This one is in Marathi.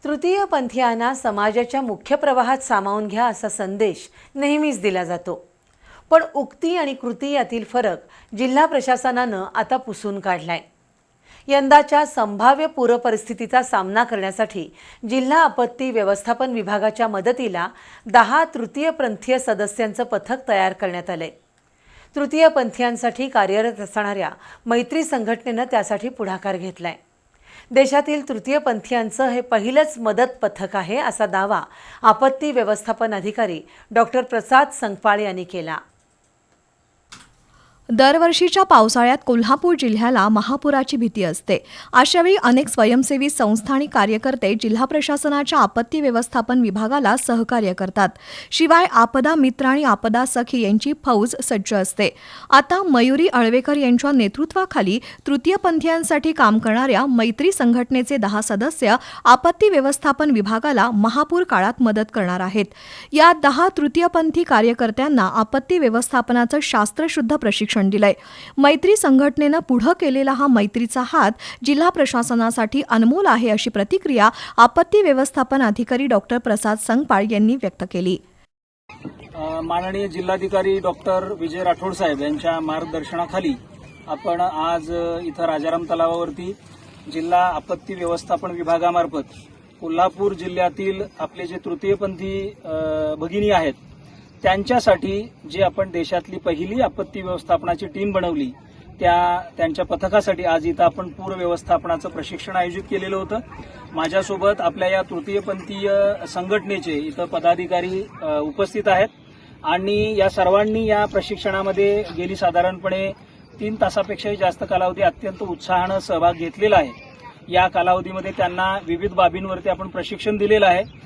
तृतीयपंथीयांना समाजाच्या मुख्य प्रवाहात सामावून घ्या असा संदेश नेहमीच दिला जातो। पण उक्ती आणि कृती यातील फरक जिल्हा प्रशासनानं आता पुसून काढलाय। यंदाच्या संभाव्य पूरपरिस्थितीचा सामना करण्यासाठी जिल्हा आपत्ती व्यवस्थापन विभागाच्या मदतीला 10 तृतीयपंथीय सदस्यांचं पथक तयार करण्यात आलंय। तृतीयपंथीयांसाठी कार्यरत असणाऱ्या मैत्री संघटनेनं त्यासाठी पुढाकार घेतलाय। देशातील तृतीयपंथीयांचं हे पहिलंच मदत पथक आहे असा दावा आपत्ती व्यवस्थापन अधिकारी डॉक्टर प्रसाद संगपाळ यांनी केला। दरवर्षीच्या पावसाळ्यात कोल्हापूर जिल्ह्याला महापुराची भीती असते। अशावेळी अनेक स्वयंसेवी संस्था आणि कार्यकर्ते जिल्हा प्रशासनाच्या आपत्ती व्यवस्थापन विभागाला सहकार्य करतात। शिवाय आपदा मित्र आणि आपदा सखी यांची फौज सज्ज असते। आता मयुरी अळवेकर यांच्या नेतृत्वाखाली तृतीयपंथीयांसाठी काम करणाऱ्या मैत्री संघटनेचे 10 सदस्य आपत्ती व्यवस्थापन विभागाला महापूर काळात मदत करणार आहेत। या 10 तृतीयपंथी कार्यकर्त्यांना आपत्ती व्यवस्थापनाचं शास्त्रशुद्ध प्रशिक्षण दिलंय। मैत्री संघटनेनं पुढे केलेला हा मैत्रीचा हात जिल्हा प्रशासनासाठी अनमोल आहे अशी प्रतिक्रिया आपत्ती व्यवस्थापन अधिकारी डॉक्टर प्रसाद संगपाळ यांनी व्यक्त केली। माननीय जिल्हाधिकारी डॉक्टर विजय राठोड साहेब यांच्या मार्गदर्शनाखाली आपण आज इथं राजाराम तलावावरती जिल्हा आपत्ती व्यवस्थापन विभागामार्फत कोल्हापूर जिल्ह्यातील आपले जे तृतीयपंथी भगिनी आहेत त्यांच्यासाठी जे आपण देशातली पहिली आपत्ती व्यवस्थापनाची टीम बनवली त्यांच्या पथकासाठी आज इथं आपण पूर व्यवस्थापनाचं प्रशिक्षण आयोजित केलेलं होतं। माझ्यासोबत आपल्या या तृतीयपंथीय संघटनेचे इथं पदाधिकारी उपस्थित आहेत आणि या सर्वांनी या प्रशिक्षणामध्ये गेली साधारणपणे 3 तासापेक्षाही जास्त कालावधी अत्यंत उत्साहानं सहभाग घेतलेला आहे। या कालावधीमध्ये त्यांना विविध बाबींवरती आपण प्रशिक्षण दिलेलं आहे।